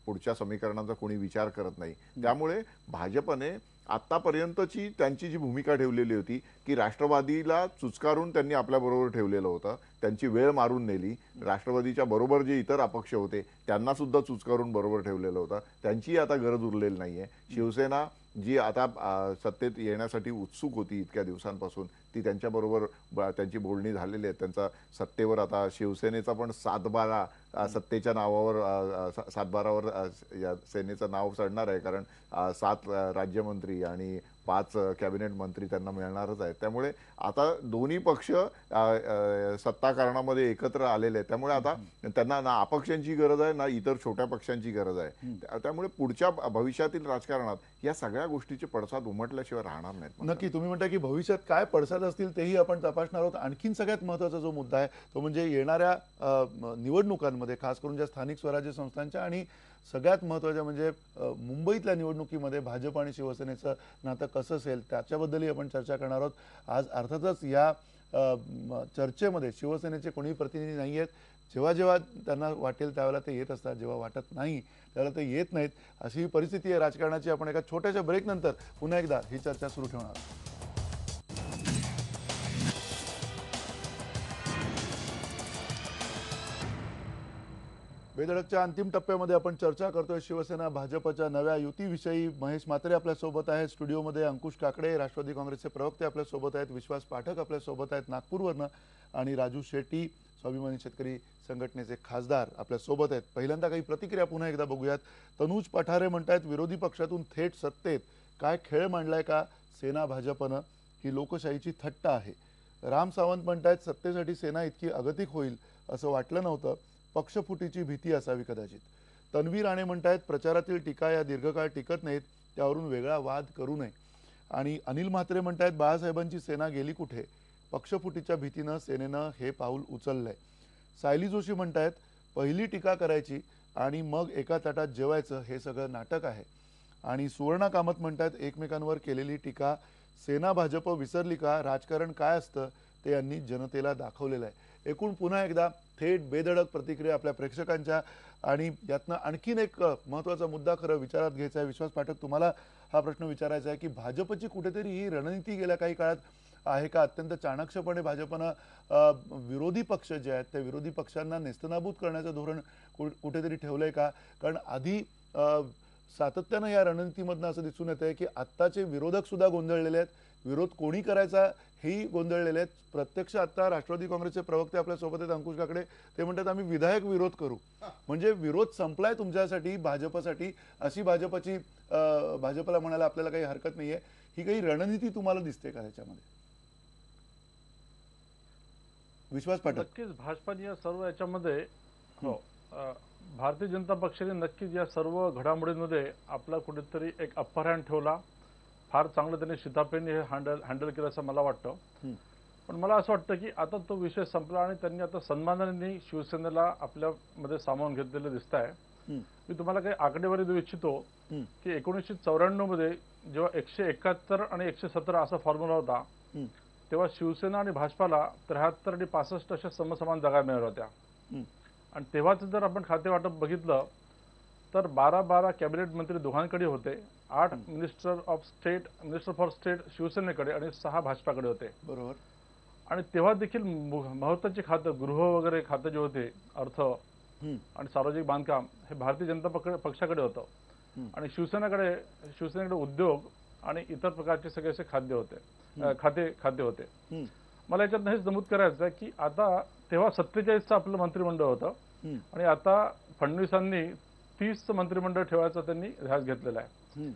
पुढच्या समीकरणांचा कोणी विचार करत नाही. त्यामुळे भाजपने आतापर्यंतची त्यांची जी भूमिका ठेवलेली होती की राष्ट्रवादीला चुचकारून त्यांनी आपल्याबरोबर ठेवलेलं होतं, त्यांची वेळ मारून नेली. राष्ट्रवादीच्या बरोबर जे इतर अपक्ष होते त्यांना सुद्धा चुचकारून बरोबर ठेवलेलं होतं, त्यांची आता गरज उरलेली नाहीये. शिवसेना जी आता सत्तेत येण्यासाठी उत्सुक होती इतक्या दिवसांपासून, ती त्यांच्याबरोबर त्यांची बोलणी झालेली आहे. त्यांचा सत्तेवर आता शिवसेनेचा पण 7-12 सत्तेच्या नावावर 7-12वर या सेनेचं नाव चढणार आहे, कारण 7 राज्यमंत्री आणि 5 कॅबिनेट मंत्री त्यांना मिळणारच आहेत. त्यामुळे आता दोन्ही पक्ष सत्ताकारणामध्ये एकत्र आलेले आहेत. त्यामुळे आता त्यांना ना अपक्षांची गरज आहे ना इतर छोट्या पक्षांची गरज आहे. त्यामुळे पुढच्या भविष्यातील राजकारणात या सगळ्या गोष्टीचे पडसाद उमटल्याशिवाय राहणार नाहीत. नक्की. तुम्ही म्हणता की भविष्यात काय पडसाद असतील तेही आपण तपासणार आहोत. आणखीन सगळ्यात महत्त्वाचा जो मुद्दा आहे तो म्हणजे येणाऱ्या निवडणुकांमध्ये, खास करून ज्या स्थानिक स्वराज्य संस्थांच्या आणि सगळ्यात महत्त्वाच्या म्हणजे मुंबईतल्या निवडणुकीमध्ये भाजप आणि शिवसेनेचं नातं कसं असेल त्याच्याबद्दलही आपण चर्चा करणार आहोत. आज अर्थातच या चर्चेमध्ये शिवसेनेचे कोणीही प्रतिनिधी नाही आहेत. जेव्हा जेव्हा त्यांना वाटेल त्यावेळेला ते येत असतात, जेव्हा वाटत नाही त्यावेळेला ते येत नाहीत. अशी ही परिस्थिती आहे राजकारणाची. आपण एका छोट्याशा ब्रेकनंतर पुन्हा एकदा ही चर्चा सुरू ठेवणार आहोत. बेधडकच्या अंतिम टप्प्यामध्ये आपण चर्चा करतोय शिवसेना भाजपच्या नव्या युतीविषयी. महेश म्हात्रे आपल्यासोबत आहेत स्टुडिओमध्ये, अंकुश काकडे राष्ट्रवादी काँग्रेसचे प्रवक्ते आपल्यासोबत आहेत, विश्वास पाठक आपल्यासोबत आहेत नागपूरवरनं, आणि राजू शेट्टी स्वाभिमानी शेतकरी संघटनेचे खासदार आपल्यासोबत आहेत. पहिल्यांदा काही प्रतिक्रिया पुन्हा एकदा बघूयात. तनुज पठारे म्हणतायत विरोधी पक्षातून थेट सत्तेत काय खेळ मांडलाय का सेना भाजपनं, ही लोकशाहीची थट्टा आहे. राम सावंत म्हणतायत सत्तेसाठी सेना इतकी अगतिक होईल असं वाटलं नव्हतं, पक्षफुटीची भीती असावी कदाचित. तन्वी राणे म्हणतायत प्रचारातील टीका या दीर्घकाळ टिकत नाहीत, त्यावरून वेगळा वाद करू नये. आणि अनिल म्हात्रे म्हणतायत बाळासाहेबांची सेना गेली कुठे, पक्षफुटीच्या भीतीनं सेनेनं हे पाऊल उचललंय. सायली जोशी म्हणतायत पहिली टीका करायची आणि मग एका ताटात जेवायचं हे सगळं नाटक आहे. आणि सुवर्णा कामत म्हणतायत एकमेकांवर केलेली टीका सेना भाजप विसरली का, राजकारण काय असतं ते यांनी जनतेला दाखवलेलं आहे. एकूण पुन्हा एकदा थेट बेधडक प्रतिक्रिया आपल्या प्रेक्षकांच्या. आणि यातनं आणखीन एक महत्त्वाचा मुद्दा खरं विचारात घ्यायचा आहे. विश्वास पाठक, तुम्हाला हा प्रश्न विचारायचा आहे की भाजपची कुठेतरी ही रणनीती गेल्या काही काळात आहे का, अत्यंत चाणक्यपणे भाजपनं विरोधी पक्ष जे आहेत त्या विरोधी पक्षांना नेस्तनाबूत करण्याचं धोरण कुठेतरी ठेवलंय का? कारण आधी सातत्यानं या रणनीतीमधनं असं दिसून येत आहे की आत्ताचे विरोधक सुद्धा गोंधळलेले आहेत, विरोध कोणी करायचा हेही गोंधळलेले आहेत. प्रत्यक्ष आता राष्ट्रवादी काँग्रेसचे प्रवक्ते आपल्या सोबत आहेत, अंकुश काकडे. ते म्हणतात आम्ही विधायक विरोध करू. म्हणजे विरोध संपलाय तुमच्यासाठी, भाजपसाठी, अशी भाजपला म्हणायला आपल्याला काही हरकत नाहीये. ही काही रणनीती तुम्हाला दिसते का त्याच्यामध्ये? विश्वास पाठक. नक्कीच भाजपाने या सर्व याच्यामध्ये भारतीय जनता पक्षाने नक्कीच या सर्व घडामोडींमध्ये आपला कुठेतरी एक अप्पर हँड ठेवला. फार चांगलं त्यांनी शितापेने हे हँडल केलं असं मला वाटतं. पण मला असं वाटतं की आता तो विषय संपला आणि त्यांनी आता सन्मानाने शिवसेनेला आपल्यामध्ये सामावून घेतलेलं दिसत आहे. मी तुम्हाला काही आकडेवारी देऊ इच्छितो की 1994 मध्ये जेव्हा 171 आणि 117 असा फॉर्म्युला होता, तेव्हा शिवसेना आणि भाजपाला 73 आणि 65 अशा समसमान जागा मिळाल्या होत्या. आणि तेव्हाच जर आपण खाते वाटप बघितलं तर 12 कॅबिनेट मंत्री दोघांकडे होते, 8 मिनिस्टर फॉर स्टेट शिवसेनेकडे आणि 6 भाजपाकडे होते. बरोबर. आणि तेव्हा देखील महत्वाची खातं, गृह वगैरे खातं जे होते, अर्थ आणि सार्वजनिक बांधकाम, हे भारतीय जनता पक्षाकडे होतं. आणि शिवसेनेकडे उद्योग आणि इतर प्रकारचे सगळे असे खाते होते. मला याच्यात हेच नमूद करायचं आहे की आता तेव्हा 47चं आपलं मंत्रिमंडळ होतं आणि आता फडणवीसांनी 30चं मंत्रिमंडळ ठेवायचा त्यांनी ध्यास घेतलेला आहे.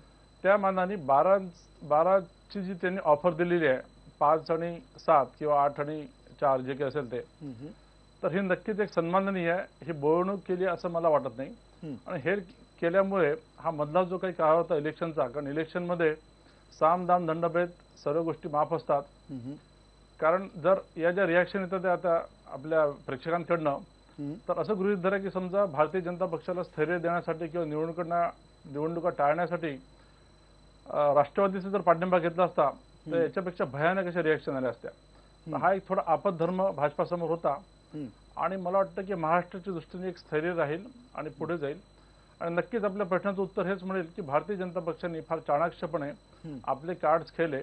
त्या मानाने 12ची जी त्यांनी ऑफर दिलेली आहे, 5 आणि 7 किंवा 8 आणि 4 जे काही असेल ते, तर ही नक्कीच एक सन्माननीय आहे. ही बोलवणूक केली असं मला वाटत नाही. आणि हे केल्यामुळे हा मधला जो काही काळ होता इलेक्शनचा, कारण इलेक्शनमध्ये साम दाम दंडभेद सर्व गोष्टी माफ असतात. कारण जर या ज्या रिॲक्शन येतात त्या आता आपल्या प्रेक्षकांकडनं, तर असं गृहीत धरा की समजा भारतीय जनता पक्षाला स्थैर्य देण्यासाठी किंवा निवडणुका टाळण्यासाठी राष्ट्रवादीचा जर पाठिंबा घेतला असता तर याच्यापेक्षा भयानक अशा रिॲक्शन आल्या असत्या. हा एक थोडा आपद्धर्म भाजपासमोर होता. आणि मला वाटतं की महाराष्ट्राच्या दृष्टीने एक स्थैर्य राहील आणि पुढे जाईल. आणि नक्कीच आपल्या प्रश्नाचं उत्तर हेच म्हणेल की भारतीय जनता पक्षाने फार चाणाक्षपणे आपले कार्ड्स खेळले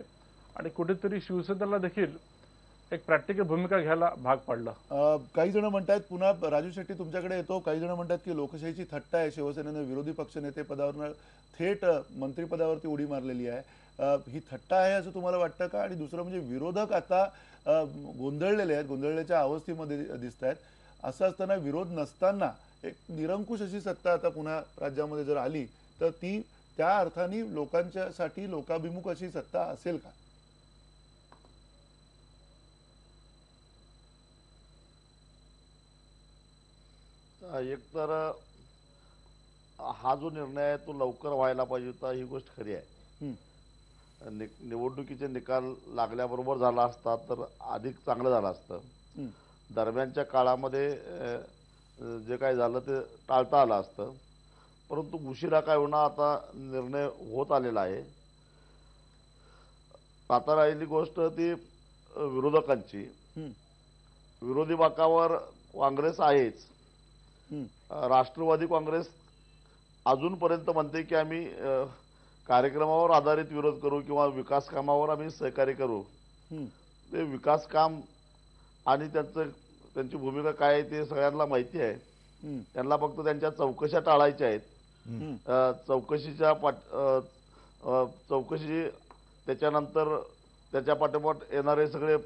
आणि कुठेतरी शिवसेनेला देखील एक प्रॅक्टिकल भूमिका घ्यायला भाग पाडला. काही जण म्हणतात, पुन्हा राजू शेट्टी तुमच्याकडे येतो, काही जण म्हणतात की लोकशाहीची थट्टा आहे, शिवसेनेने विरोधी पक्षनेते पदावर थेट मंत्रिपदावरती उडी मारलेली आहे. ही थट्टा आहे असं तुम्हाला वाटतं का? आणि दुसरं म्हणजे विरोधक आता गोंधळलेले आहेत, गोंधळल्याच्या अवस्थेमध्ये दिसत आहेत. असं असताना विरोध नसताना एक निरंकुश अशी सत्ता आता पुन्हा राज्यामध्ये जर आली तर ती त्या अर्थाने लोकांच्यासाठी लोकाभिमुख अशी सत्ता असेल का? एक तर हा जो निर्णय आहे तो लवकर व्हायला पाहिजे होता, ही गोष्ट खरी आहे. निवडणुकीचे निकाल लागल्याबरोबर झाला असता तर अधिक चांगलं झालं असतं. दरम्यानच्या काळामध्ये जे काय झालं ते टाळता आलं असतं. परंतु उशिरा काय होणार, आता निर्णय होत आलेला आहे. आता राहिली गोष्ट ती विरोधकांची. विरोधी बाकावर काँग्रेस आहेच. राष्ट्रवादी काँग्रेस अजूनपर्यंत म्हणते की आम्ही कार्यक्रमावर आधारित विरोध करू किंवा विकास कामावर आम्ही सहकार्य करू. ते विकास काम आणि त्यांची भूमिका काय आहे ते सगळ्यांना माहिती आहे. त्यांना फक्त त्यांच्या चौकशा टाळायच्या आहेत. चौकशी त्याच्यानंतर त्याच्या पाठोपाठ येणारे सगळे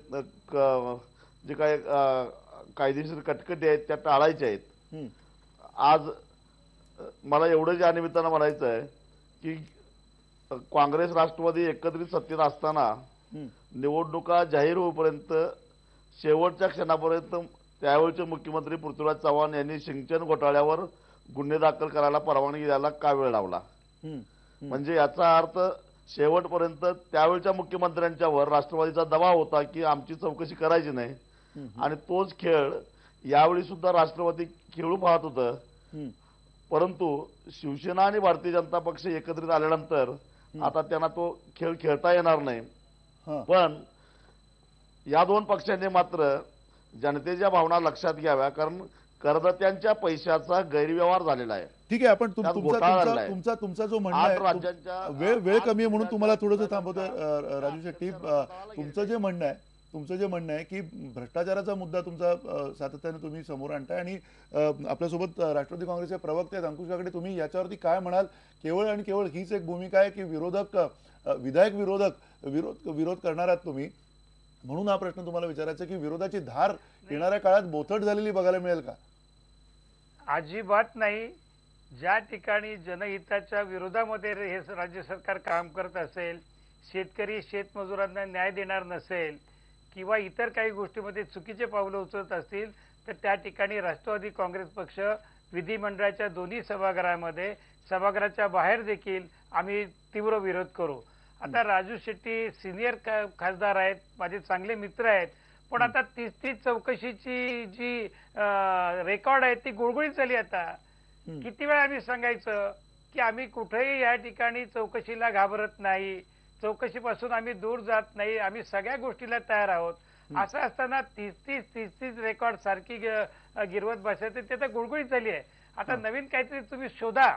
जे काय कायदेशीर कटकटी आहेत त्या टाळायच्या आहेत. आज मला एवढं या निमित्तानं म्हणायचं आहे की काँग्रेस राष्ट्रवादी एकत्रित सत्तेत असताना निवडणुका जाहीर होईपर्यंत शेवटच्या क्षणापर्यंत त्यावेळचे मुख्यमंत्री पृथ्वीराज चव्हाण यांनी सिंचन घोटाळ्यावर गुन्हे दाखल करायला परवानगी द्यायला का वेळ लावला? म्हणजे याचा अर्थ शेवटपर्यंत त्यावेळच्या मुख्यमंत्र्यांच्यावर राष्ट्रवादीचा दबाव होता की आमची चौकशी करायची नाही. आणि तोच खेळ यावेळी सुद्धा राष्ट्रवादी खेळू पाहत होतं. परंतु शिवसेना आणि भारतीय जनता पक्ष एकत्रित आल्यानंतर आता त्यांना तो खेळ खेळता येणार नाही. पण या दोन पक्षांनी मात्र जनतेच्या भावना लक्षात घ्याव्या, कारण करदात्यांच्या पैशाचा गैरव्यवहार झालेला आहे. ठीक आहे, आपण तुमचा जो म्हणणं आहे, वेळ कमी आहे म्हणून तुम्हाला थोडंसं थांबवतोय राजू शेट्टी. तुमचं जे म्हणणं आहे तुमचं जे म्हणणं आहे की भ्रष्टाचाराचा मुद्दा तुमचा सातत्याने तुम्ही समोर आणताय आणि आपल्यासोबत राष्ट्रवादी काँग्रेसचे प्रवक्ते आहेत अंकुश काकडे, तुम्ही याच्यावरती काय म्हणाल? केवळ आणि केवळ हीच एक भूमिका आहे की विधायक विरोध करणार आहात तुम्ही, म्हणून हा प्रश्न तुम्हाला विचारायचा की विरोधाची धार येणाऱ्या काळात बोथट झालेली बघायला मिळेल का? अजिबात नाही. ज्या ठिकाणी जनहिताच्या विरोधामध्ये हे राज्य सरकार काम करत असेल, शेतकरी शेतमजुरांना न्याय देणार नसेल किंवा इतर काही गोष्टीमध्ये चुकीचे पावलं उचलत असतील तर त्या ठिकाणी राष्ट्रवादी काँग्रेस पक्ष विधिमंडळाच्या दोन्ही सभागृहाच्या बाहेर देखील आम्ही तीव्र विरोध करू. आता राजू शेट्टी सिनियर खासदार आहेत, माझे चांगले मित्र आहेत, पण आता तीच चौकशीची जी रेकॉर्ड आहे ती गुळगुळीत झाली. आता किती वेळा आम्ही सांगायचं की आम्ही कुठेही या ठिकाणी चौकशीला घाबरत नाही, चौकशीपासून आम्ही दूर जात नाही, आम्ही सगळ्या गोष्टीला तयार आहोत. असं असताना 30 रेकॉर्ड सारखी गिरवत बसायचं ते तर गुळगुळीत झाली आहे. आता नवीन काहीतरी तुम्ही शोधा.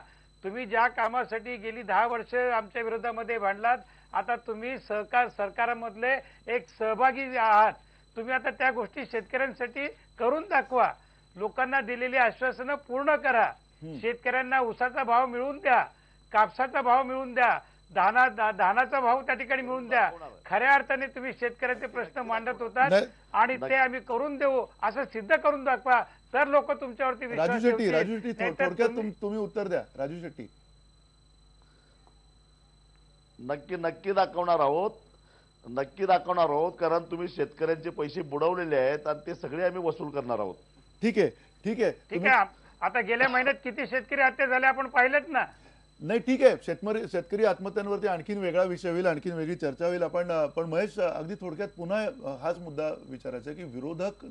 तुम्ही ज्या कामासाठी गेली 10 वर्ष आमच्या विरोधामध्ये भांडलात, आता तुम्ही सरकारमधले एक सहभागी आहात. तुम्ही आता त्या गोष्टी शेतकऱ्यांसाठी करून दाखवा. लोकांना दिलेली आश्वासनं पूर्ण करा. शेतकऱ्यांना ऊसाचा भाव मिळवून द्या, कापसाचा भाव मिळवून द्या, धानाचा भाव त्या ठिकाणी मिळवून द्या. खऱ्या अर्थाने तुम्ही शेतकऱ्यांचे प्रश्न मांडत होतात आणि ते आम्ही करून देऊ असं सिद्ध करून दाखवा, तर लोक तुमच्यावरती विश्वास ठेवतील. राजू शेट्टी थोडक्यात तुम्ही उत्तर द्या. राजू शेट्टी, नक्की दाखवणार आहोत कारण तुम्ही शेतकऱ्यांचे पैसे बुडवलेले आहेत आणि ते सगळे आम्ही वसूल करणार आहोत. ठीक आहे. आता गेल्या महिन्यात किती शेतकरी हत्या झाल्या आपण पाहिलेत ना. नाही ठीक आहे, शेतकरी आत्महत्यांवरती आणखीन वेगळा विषय होईल, आणखीन वेगळी चर्चा होईल. पण महेश, अगदी थोडक्यात पुन्हा हाच मुद्दा विचारायचा आहे की विरोधक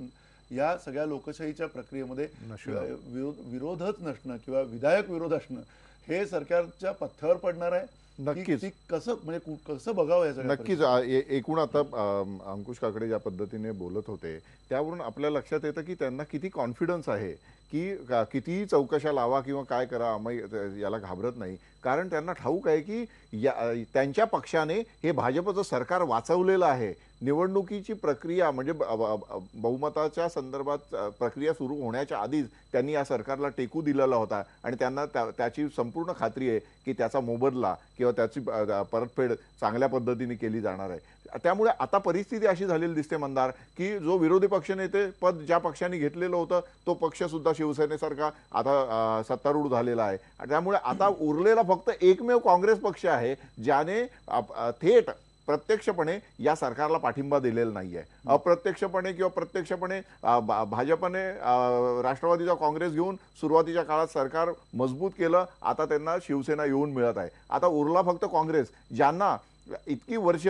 या सगळ्या लोकशाहीच्या प्रक्रियेमध्ये विरोधच नसणं किंवा विधायक विरोध असणं हे सरकारच्या पथ्यावर पडणार आहे. नक्कीच. कसं बघावं या सगळ्या? नक्कीच. एकूण आता अंकुश काकडे ज्या पद्धतीने बोलत होते त्यावरून आपल्या लक्षात येतं की त्यांना किती कॉन्फिडन्स आहे की कितीही चौकशा लावा किंवा काय करा, आम्ही याला घाबरत नाही. कारण त्यांना ठाऊक आहे की त्यांच्या पक्षाने हे भाजपचं सरकार वाचवलेलं आहे. निवडणुकीची प्रक्रिया म्हणजे बहुमताच्या संदर्भात प्रक्रिया सुरू होण्याच्या आधीच त्यांनी या सरकारला टेकू दिलेला होता आणि त्यांना त्याची संपूर्ण खात्री आहे की त्याचा मोबदला किंवा त्याची परतफेड चांगल्या पद्धतीने केली जाणार आहे. त्यामुळे आता परिस्थिती अशी झालेली दिसते मंदार की जो विरोधी पक्षनेते पद ज्या पक्षाने घेतलेलं होतं तो पक्ष सुद्धा शिवसेनेसारखा आता सत्तारूढ झालेला आहे. त्यामुळे आता उरलेला फक्त एकमेव काँग्रेस पक्ष आहे ज्याने थेट प्रत्यक्षपणे या सरकारला पाठिंबा दिलेला नाहीये. अप्रत्यक्षपणे किंवा प्रत्यक्षपणे भाजपने राष्ट्रवादीचा काँग्रेस घेऊन सुरुवातीच्या काळात सरकार मजबूत केलं. आता त्यांना शिवसेना येऊन मिळत आहे. आता उरला फक्त काँग्रेस, ज्यांना इतकी वर्ष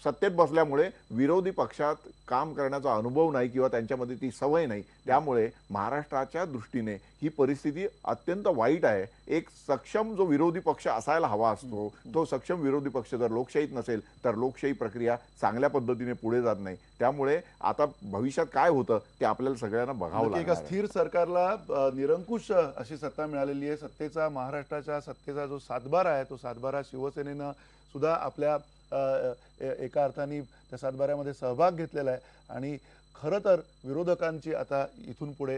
सत्तेत बसल्यामुळे विरोधी पक्षात काम करण्याचा अनुभव नाही किंवा त्यांच्यामध्ये ती सवय नाही. त्यामुळे महाराष्ट्राच्या दृष्टीने ही परिस्थिती अत्यंत वाईट आहे. एक सक्षम जो विरोधी पक्ष असायला हवा असतो, तो सक्षम विरोधी पक्ष जर लोकशाहीत नसेल तर लोकशाही प्रक्रिया चांगल्या पद्धतीने पुढे जात नाही. त्यामुळे आता भविष्यात काय होतं ते आपल्याला सगळ्यांना बघावं लागेल. एका स्थिर सरकारला निरंकुश अशी सत्ता मिळालेली आहे. महाराष्ट्राच्या सत्तेचा जो सातबारा आहे तो सातबारा शिवसेनेनं सुद्धा आपल्या एका अर्थाने त्या सातबाऱ्यामध्ये सहभाग घेतलेला आहे आणि खरं तर विरोधकांची आता इथून पुढे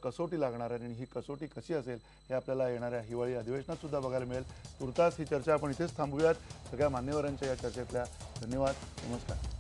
कसोटी लागणार आहे आणि ही कसोटी कशी असेल हे आपल्याला येणाऱ्या हिवाळी अधिवेशनात सुद्धा बघायला मिळेल. तुर्तास ही चर्चा आपण इथेच थांबूयात. सगळ्या मान्यवरांच्या या चर्चेतल्या धन्यवाद. नमस्कार.